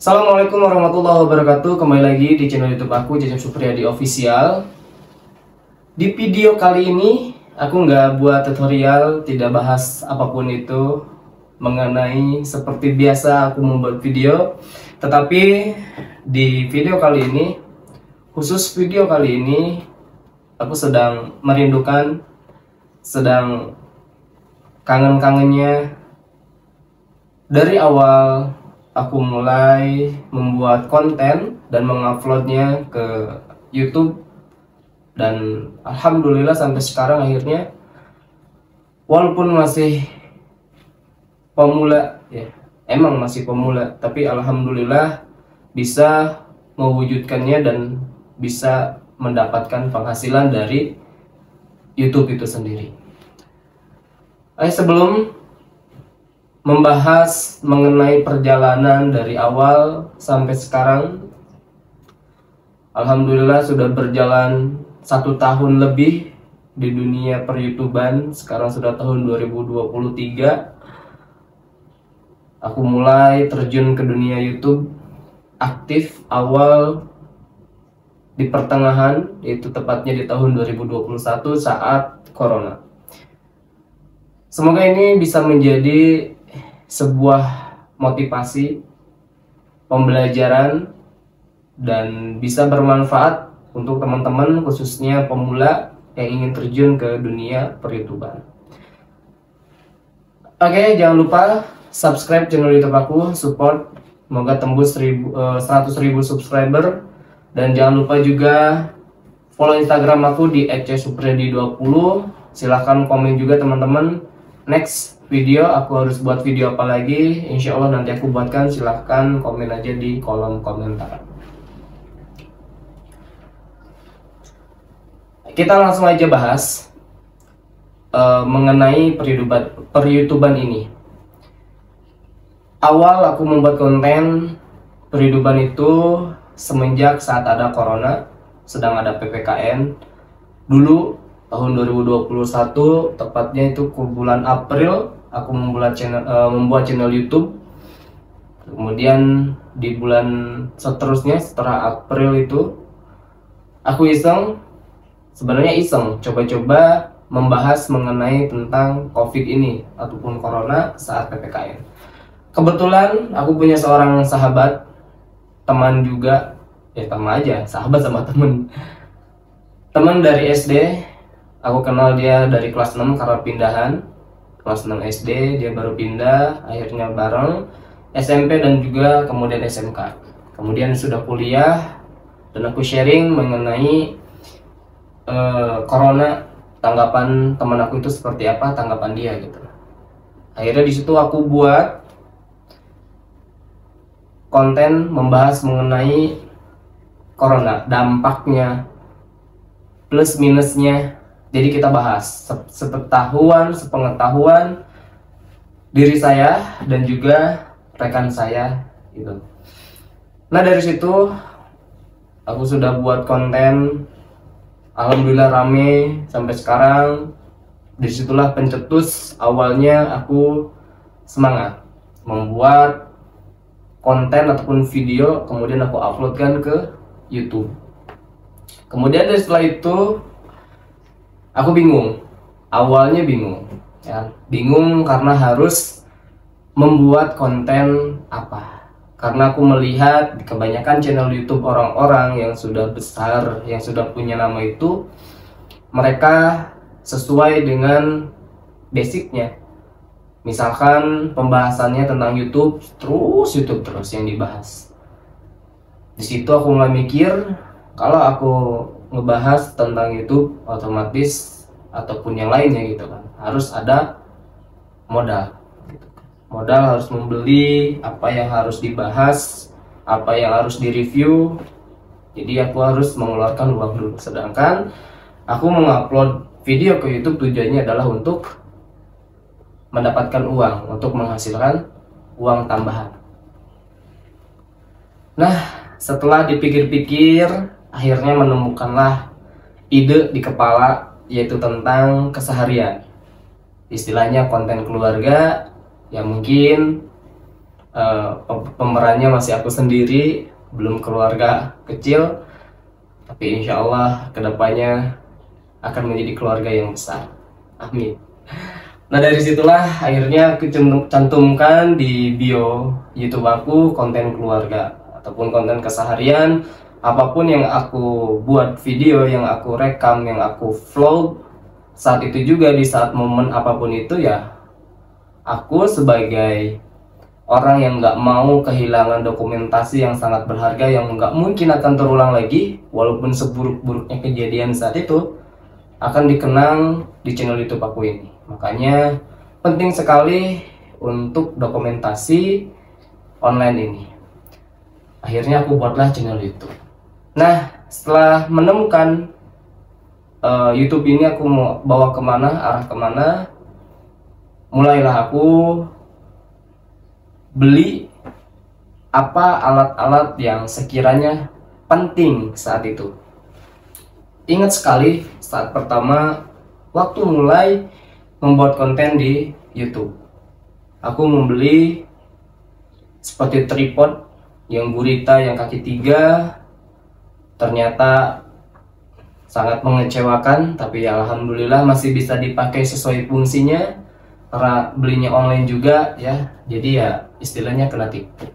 Assalamualaikum warahmatullahi wabarakatuh. Kembali lagi di channel YouTube aku, Cecep Supriyadi Official. Di video kali ini aku nggak buat tutorial, tidak bahas apapun itu mengenai seperti biasa aku membuat video. Tetapi di video kali ini, khusus video kali ini, aku sedang merindukan, sedang kangen-kangennya dari awal aku mulai membuat konten dan menguploadnya ke YouTube, dan alhamdulillah sampai sekarang akhirnya walaupun masih pemula ya, emang masih pemula, tapi alhamdulillah bisa mewujudkannya dan bisa mendapatkan penghasilan dari YouTube itu sendiri. Sebelum membahas mengenai perjalanan dari awal sampai sekarang, alhamdulillah sudah berjalan 1 tahun lebih di dunia per-YouTuban. Sekarang sudah tahun 2023. Aku mulai terjun ke dunia YouTube aktif awal di pertengahan, yaitu tepatnya di tahun 2021 saat Corona. Semoga ini bisa menjadi sebuah motivasi, pembelajaran, dan bisa bermanfaat untuk teman-teman khususnya pemula yang ingin terjun ke dunia per-YouTuban. Oke, jangan lupa subscribe channel YouTube aku, support, semoga tembus 100.000 subscriber, dan jangan lupa juga follow Instagram aku di @csupriyadi20. silahkan komen juga teman-teman, next video aku harus buat video apa lagi, insya Allah nanti aku buatkan. Silahkan komen aja di kolom komentar. Kita langsung aja bahas mengenai per-YouTuban ini. Awal aku membuat konten per-YouTuban itu semenjak saat ada Corona, sedang ada PPKN. Dulu tahun 2021, tepatnya itu ke bulan April, aku membuat channel YouTube. Kemudian di bulan seterusnya setelah April itu, aku sebenarnya iseng coba-coba membahas mengenai tentang COVID ini ataupun Corona saat PPKN. Kebetulan aku punya seorang sahabat, teman juga, teman aja, sahabat sama teman dari SD. Aku kenal dia dari kelas 6 karena pindahan. Kelas 6 SD dia baru pindah, akhirnya bareng SMP dan juga kemudian SMK. Kemudian sudah kuliah dan aku sharing mengenai Corona, tanggapan teman aku itu seperti apa, tanggapan dia gitu. Akhirnya di situ aku buat konten membahas mengenai Corona, dampaknya, plus minusnya. Jadi kita bahas sepengetahuan diri saya dan juga rekan saya gitu. Nah, dari situ aku sudah buat konten, alhamdulillah rame sampai sekarang. Disitulah pencetus awalnya aku semangat membuat konten ataupun video, kemudian aku uploadkan ke YouTube. Kemudian dari setelah itu aku bingung, awalnya bingung ya, bingung karena harus membuat konten apa. Karena aku melihat kebanyakan channel YouTube orang-orang yang sudah besar, yang sudah punya nama itu, mereka sesuai dengan basicnya. Misalkan pembahasannya tentang YouTube terus yang dibahas. Di situ aku mulai mikir, kalau aku ngebahas tentang YouTube, otomatis ataupun yang lainnya gitu kan, harus ada modal gitu. Modal harus membeli apa yang harus dibahas, apa yang harus direview. Jadi aku harus mengeluarkan uang dulu. Sedangkan aku mengupload video ke YouTube tujuannya adalah untuk mendapatkan uang, untuk menghasilkan uang tambahan. Nah, setelah dipikir-pikir, akhirnya menemukanlah ide di kepala, yaitu tentang keseharian. Istilahnya konten keluarga, ya mungkin Pemerannya masih aku sendiri, belum keluarga kecil, tapi insya Allah kedepannya akan menjadi keluarga yang besar. Amin. Nah dari situlah akhirnya aku cantumkan di bio YouTube aku konten keluarga ataupun konten keseharian, apapun yang aku buat video, yang aku rekam, yang aku vlog saat itu juga, di saat momen apapun itu ya, aku sebagai orang yang nggak mau kehilangan dokumentasi yang sangat berharga yang nggak mungkin akan terulang lagi, walaupun seburuk-buruknya kejadian saat itu akan dikenang di channel YouTube aku ini. Makanya penting sekali untuk dokumentasi online ini. Akhirnya aku buatlah channel YouTube. Nah setelah menemukan YouTube ini aku mau bawa kemana, arah kemana, mulailah aku beli apa alat-alat yang sekiranya penting saat itu. Ingat sekali saat pertama waktu mulai membuat konten di YouTube, aku membeli seperti tripod yang gurita yang kaki 3, ternyata sangat mengecewakan, tapi ya alhamdulillah masih bisa dipakai sesuai fungsinya karena belinya online juga ya, jadi ya istilahnya kena tipu.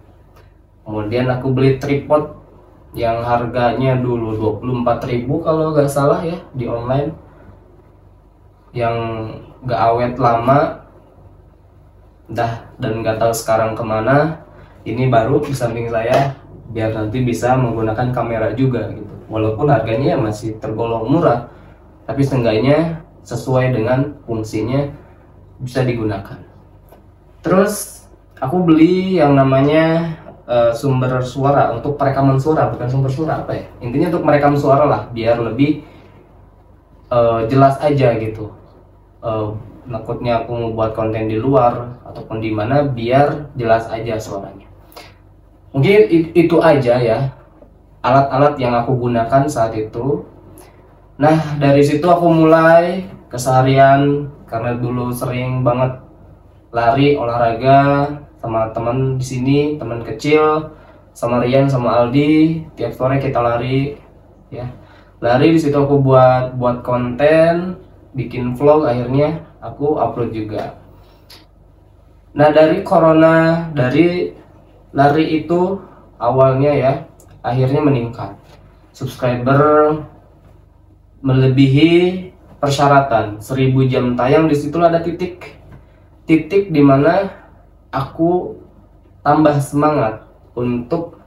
Kemudian aku beli tripod yang harganya dulu 24.000 kalau nggak salah ya di online, yang nggak awet lama dan nggak tahu sekarang kemana. Ini baru di samping saya biar nanti bisa menggunakan kamera juga gitu, walaupun harganya masih tergolong murah, tapi seenggaknya sesuai dengan fungsinya bisa digunakan. Terus aku beli yang namanya sumber suara untuk perekaman suara, bukan sumber suara apa ya, intinya untuk merekam suara lah biar lebih jelas aja gitu. Takutnya aku mau buat konten di luar ataupun di mana, biar jelas aja suaranya. Mungkin itu aja ya alat-alat yang aku gunakan saat itu. Nah dari situ aku mulai keseharian, karena dulu sering banget lari olahraga sama teman di sini, teman kecil, sama Rian sama Aldi, tiap sore kita lari ya. Lari di situ aku buat konten, bikin vlog, akhirnya aku upload juga. Nah dari corona, dari lari itu awalnya ya, akhirnya meningkat, subscriber melebihi persyaratan 1000 jam tayang. Di situ ada titik dimana aku tambah semangat untuk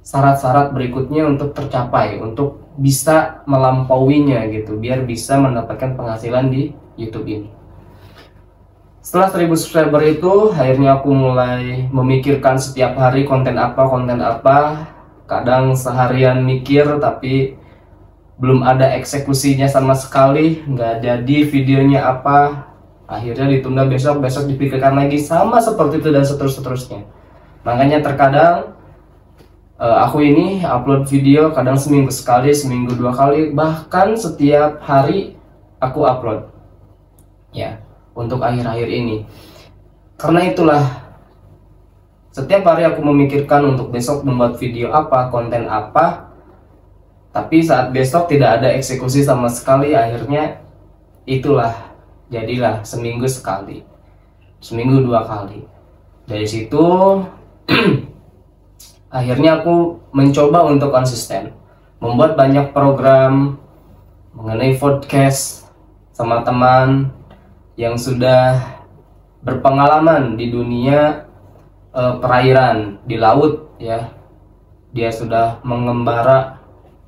syarat-syarat berikutnya untuk tercapai, untuk bisa melampauinya gitu, biar bisa mendapatkan penghasilan di YouTube ini. Setelah 1000 subscriber itu, akhirnya aku mulai memikirkan setiap hari konten apa. Kadang seharian mikir tapi belum ada eksekusinya sama sekali, nggak jadi videonya apa. Akhirnya ditunda, besok dipikirkan lagi, sama seperti itu dan seterusnya. Makanya terkadang aku ini upload video kadang seminggu sekali, seminggu 2 kali, bahkan setiap hari aku upload ya untuk akhir-akhir ini. Karena itulah setiap hari aku memikirkan untuk besok membuat video apa, konten apa, tapi saat besok tidak ada eksekusi sama sekali. Akhirnya itulah jadilah seminggu sekali, seminggu 2 kali. Dari situ akhirnya aku mencoba untuk konsisten, membuat banyak program mengenai podcast sama teman yang sudah berpengalaman di dunia perairan, di laut ya. Dia sudah mengembara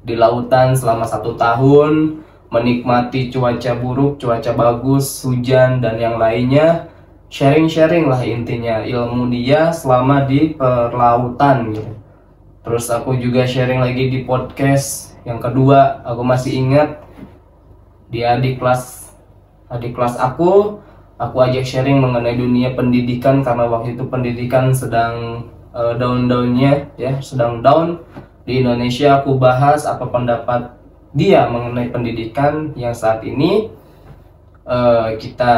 di lautan selama 1 tahun, menikmati cuaca buruk, cuaca bagus, hujan dan yang lainnya. Sharing lah intinya ilmu dia selama di perlautan gitu. Terus aku juga sharing lagi di podcast yang kedua. Aku masih ingat di adik kelas aku ajak sharing mengenai dunia pendidikan, karena waktu itu pendidikan sedang down-downnya ya, sedang down di Indonesia. Aku bahas apa pendapat dia mengenai pendidikan yang saat ini kita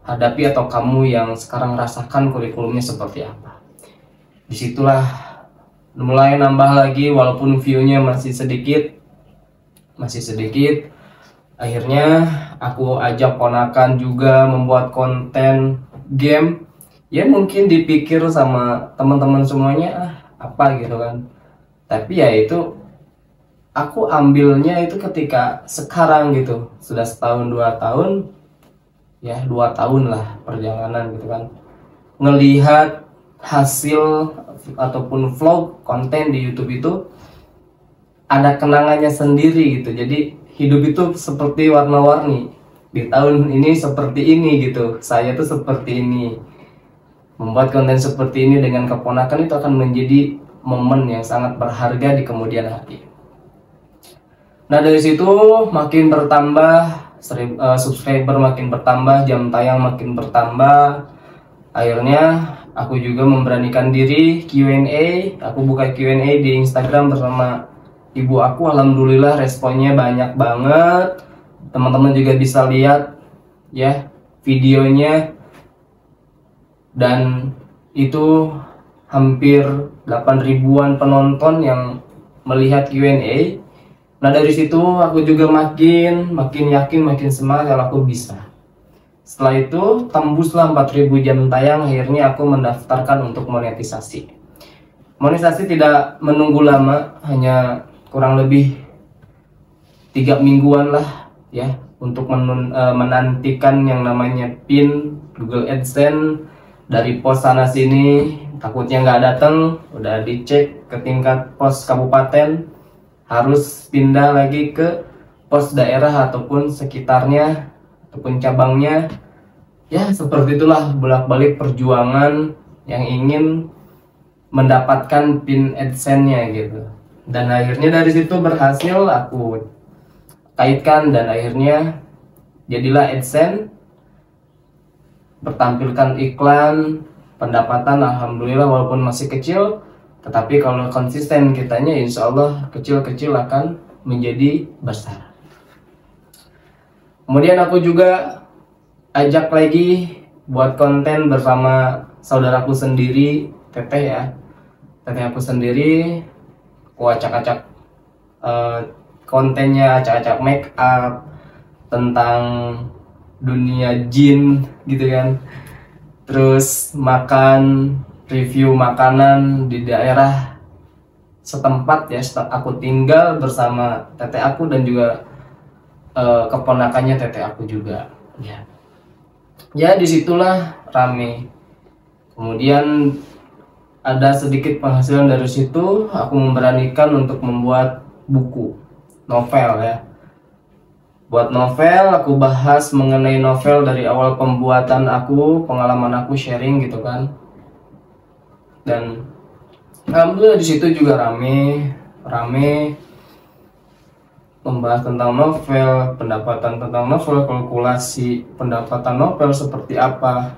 hadapi, atau kamu yang sekarang rasakan kurikulumnya seperti apa. Disitulah mulai nambah lagi, walaupun view-nya masih sedikit. Akhirnya aku ajak ponakan juga membuat konten game. Ya mungkin dipikir sama teman-teman semuanya apa gitu kan, tapi ya itu aku ambilnya itu ketika sekarang gitu, sudah setahun 2 tahun, ya 2 tahun lah perjalanan gitu kan, ngelihat hasil ataupun vlog konten di YouTube itu ada kenangannya sendiri gitu. Jadi hidup itu seperti warna-warni, di tahun ini seperti ini gitu, saya tuh seperti ini. Membuat konten seperti ini dengan keponakan itu akan menjadi momen yang sangat berharga di kemudian hari. Nah dari situ makin bertambah, subscriber makin bertambah, jam tayang makin bertambah. Akhirnya aku juga memberanikan diri Q&A. Aku buka Q&A di Instagram bersama ibu aku. Alhamdulillah responnya banyak banget. Teman-teman juga bisa lihat ya videonya, dan itu hampir 8 ribuan penonton yang melihat Q&A. Nah dari situ aku juga makin yakin, makin semangat kalau aku bisa. Setelah itu tembuslah 4.000 jam tayang. Akhirnya aku mendaftarkan untuk monetisasi. Monetisasi tidak menunggu lama, hanya kurang lebih 3 mingguan lah ya, untuk menantikan yang namanya PIN Google AdSense. Dari pos sana sini takutnya nggak datang, udah dicek ke tingkat pos kabupaten, harus pindah lagi ke pos daerah ataupun sekitarnya ataupun cabangnya. Ya seperti itulah bolak-balik perjuangan yang ingin mendapatkan PIN AdSense-nya gitu. Dan akhirnya dari situ berhasil aku kaitkan, dan akhirnya jadilah AdSense. Bertampilkan iklan, pendapatan alhamdulillah walaupun masih kecil, tetapi kalau konsisten kitanya insya Allah kecil-kecil akan menjadi besar. Kemudian aku juga ajak lagi buat konten bersama saudaraku sendiri, Teteh ya. Teteh aku sendiri, aku acak-acak kontennya, acak-acak make up tentang dunia jin gitu kan, terus makan, review makanan di daerah setempat ya, aku tinggal bersama teteh aku dan juga keponakannya teteh aku juga ya disitulah rame. Kemudian ada sedikit penghasilan dari situ, aku memberanikan untuk membuat buku novel ya. Buat novel, aku bahas mengenai novel dari awal pembuatan aku, pengalaman aku sharing gitu kan. Dan alhamdulillah di situ juga rame membahas tentang novel, pendapatan tentang novel, kalkulasi pendapatan novel seperti apa,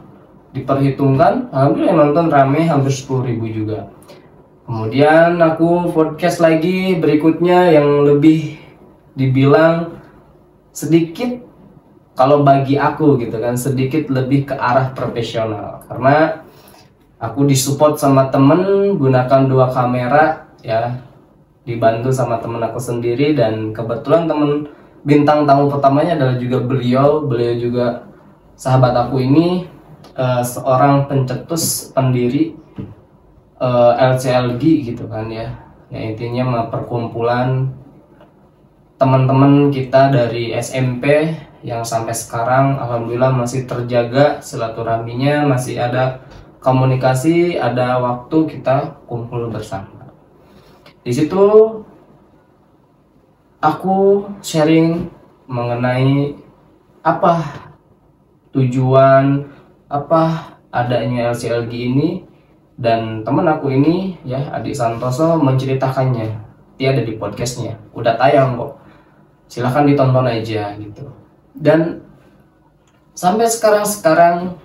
diperhitungkan. Alhamdulillah yang nonton rame, hampir 10.000 juga. Kemudian aku podcast lagi berikutnya yang lebih dibilang sedikit, kalau bagi aku gitu kan, sedikit lebih ke arah profesional, karena aku disupport sama temen gunakan 2 kamera ya, dibantu sama temen aku sendiri. Dan kebetulan temen bintang tamu pertamanya adalah juga beliau juga sahabat aku ini, seorang pencetus pendiri LCLG gitu kan ya intinya perkumpulan teman-teman kita dari SMP yang sampai sekarang alhamdulillah masih terjaga silaturahminya, masih ada komunikasi, ada waktu kita kumpul bersama. Di situ aku sharing mengenai apa tujuan, apa adanya LCLG ini, dan teman aku ini ya Adik Santoso menceritakannya. Dia ada di podcastnya, udah tayang kok, silahkan ditonton aja gitu. Dan sampai sekarang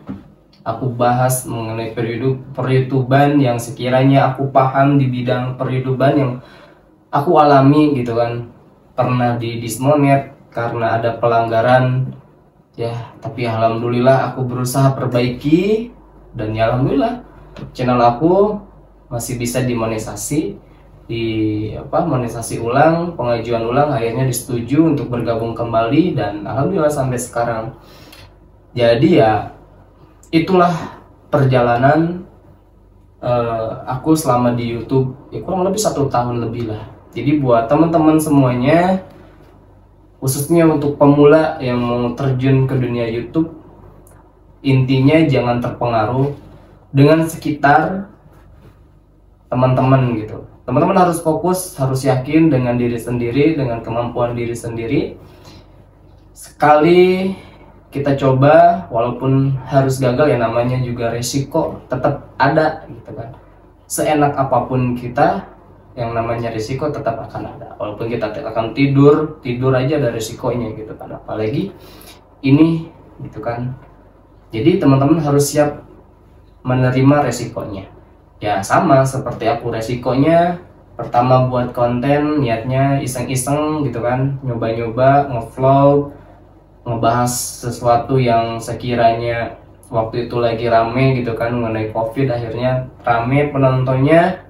aku bahas mengenai per-YouTuban yang sekiranya aku paham di bidang per-YouTuban yang aku alami gitu kan. Pernah di dismonet karena ada pelanggaran ya, tapi alhamdulillah aku berusaha perbaiki, dan ya alhamdulillah channel aku masih bisa dimonetisasi, monetisasi ulang, pengajuan ulang, akhirnya disetujui untuk bergabung kembali, dan alhamdulillah sampai sekarang. Jadi ya itulah perjalanan aku selama di YouTube, ya kurang lebih 1 tahun lebih lah. Jadi buat teman-teman semuanya, khususnya untuk pemula yang mau terjun ke dunia YouTube, intinya jangan terpengaruh dengan sekitar teman-teman gitu. Teman-teman harus fokus, harus yakin dengan diri sendiri, dengan kemampuan diri sendiri. Sekali kita coba, walaupun harus gagal, ya namanya juga resiko tetap ada gitu kan. Seenak apapun kita, yang namanya risiko tetap akan ada. Walaupun kita akan tidur aja ada risikonya gitu kan, apalagi ini gitu kan. Jadi teman-teman harus siap menerima resikonya. Ya sama seperti aku, resikonya pertama buat konten niatnya iseng-iseng gitu kan, nyoba-nyoba ngevlog, ngebahas sesuatu yang sekiranya waktu itu lagi rame gitu kan, mengenai COVID, akhirnya rame penontonnya.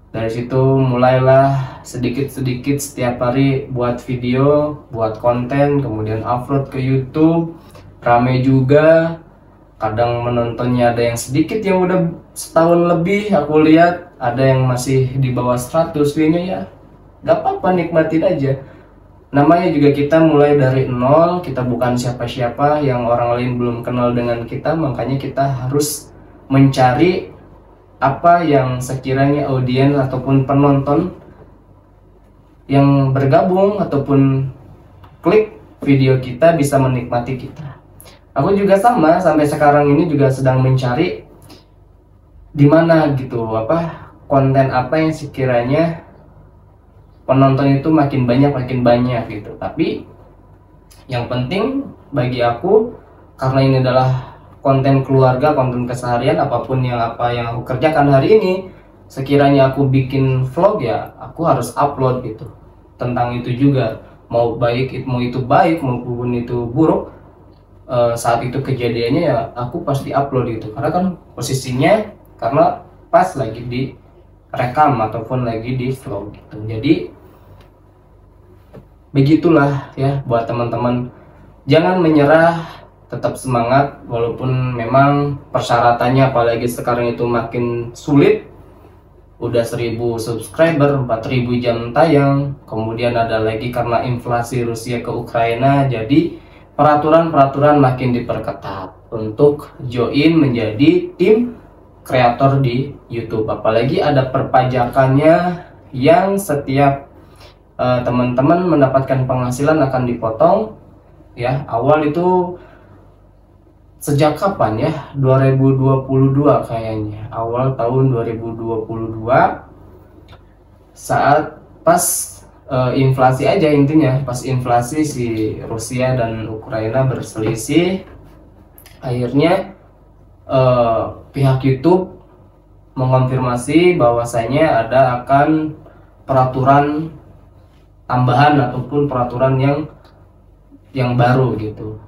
Dari situ mulailah sedikit-sedikit setiap hari buat video, buat konten, kemudian upload ke YouTube. Rame juga, kadang menontonnya ada yang sedikit, yang udah setahun lebih aku lihat ada yang masih di bawah 100 view-nya. Ya gak apa-apa, nikmatin aja. Namanya juga kita mulai dari nol, kita bukan siapa-siapa yang orang lain belum kenal dengan kita, makanya kita harus mencari apa yang sekiranya audiens ataupun penonton yang bergabung ataupun klik video kita bisa menikmati kita. Aku juga sama, sampai sekarang ini juga sedang mencari dimana gitu, konten apa yang sekiranya penonton itu makin banyak gitu. Tapi yang penting bagi aku, karena ini adalah konten keluarga, konten keseharian, apapun yang aku kerjakan hari ini, sekiranya aku bikin vlog, ya aku harus upload gitu. Tentang itu juga, mau itu baik maupun itu buruk, saat itu kejadiannya ya aku pasti upload gitu. Karena kan posisinya karena pas lagi di rekam ataupun lagi di vlog gitu. Jadi begitulah ya buat teman-teman, jangan menyerah, tetap semangat walaupun memang persyaratannya apalagi sekarang itu makin sulit. Udah 1000 subscriber, 4000 jam tayang, kemudian ada lagi karena inflasi Rusia ke Ukraina, jadi peraturan-peraturan makin diperketat untuk join menjadi tim kreator di YouTube. Apalagi ada perpajakannya yang setiap teman-teman mendapatkan penghasilan akan dipotong ya. Awal itu sejak kapan ya? 2022 kayaknya, awal tahun 2022, saat pas inflasi aja, intinya pas inflasi si Rusia dan Ukraina berselisih, akhirnya pihak YouTube mengonfirmasi bahwasanya ada akan peraturan tambahan ataupun peraturan yang baru gitu.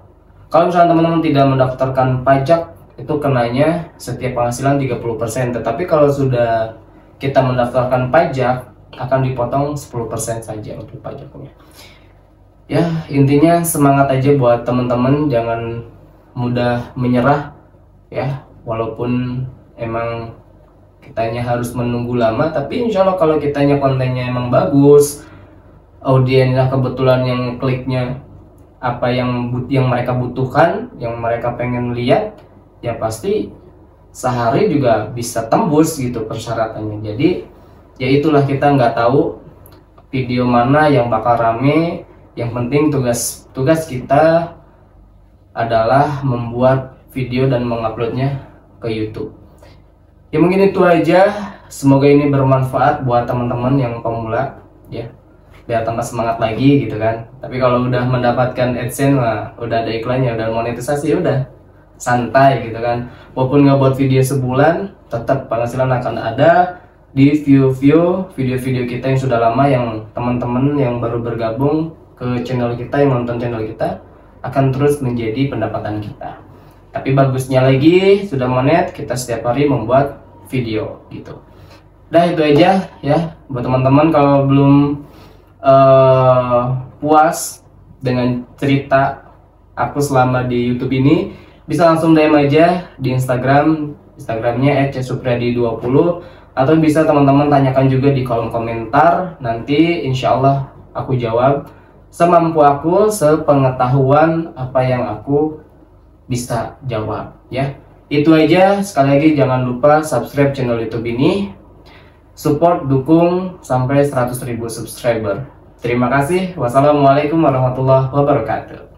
Kalau misalnya teman-teman tidak mendaftarkan pajak, itu kenanya setiap penghasilan 30%, tetapi kalau sudah kita mendaftarkan pajak akan dipotong 10% saja untuk pajaknya. Ya intinya semangat aja buat teman-teman, jangan mudah menyerah ya, walaupun emang kitanya harus menunggu lama, tapi insya Allah kalau kitanya kontennya emang bagus, audiensnya kebetulan yang kliknya apa yang mereka butuhkan, yang mereka pengen lihat, ya pasti sehari juga bisa tembus gitu persyaratannya. Jadi ya itulah, kita nggak tahu video mana yang bakal rame. Yang penting tugas kita adalah membuat video dan menguploadnya ke YouTube. Ya mungkin itu aja, semoga ini bermanfaat buat teman-teman yang pemula ya, biar tambah semangat lagi gitu kan. Tapi kalau udah mendapatkan AdSense, udah ada iklannya, udah monetisasi, udah santai gitu kan. Walaupun nggak buat video sebulan, tetap penghasilan akan ada di video-video kita yang sudah lama, yang teman-teman yang baru bergabung ke channel kita, yang nonton channel kita, akan terus menjadi pendapatan kita. Tapi bagusnya lagi, sudah monet, kita setiap hari membuat video gitu. Dah itu aja ya buat teman-teman. Kalau belum puas dengan cerita aku selama di YouTube ini, bisa langsung DM aja di Instagramnya @csupriyadi20, atau bisa teman-teman tanyakan juga di kolom komentar. Nanti insya Allah aku jawab semampu aku, sepengetahuan apa yang aku bisa jawab ya. Itu aja, sekali lagi jangan lupa subscribe channel YouTube ini, support, dukung sampai 100.000 subscriber. Terima kasih. Wassalamualaikum warahmatullahi wabarakatuh.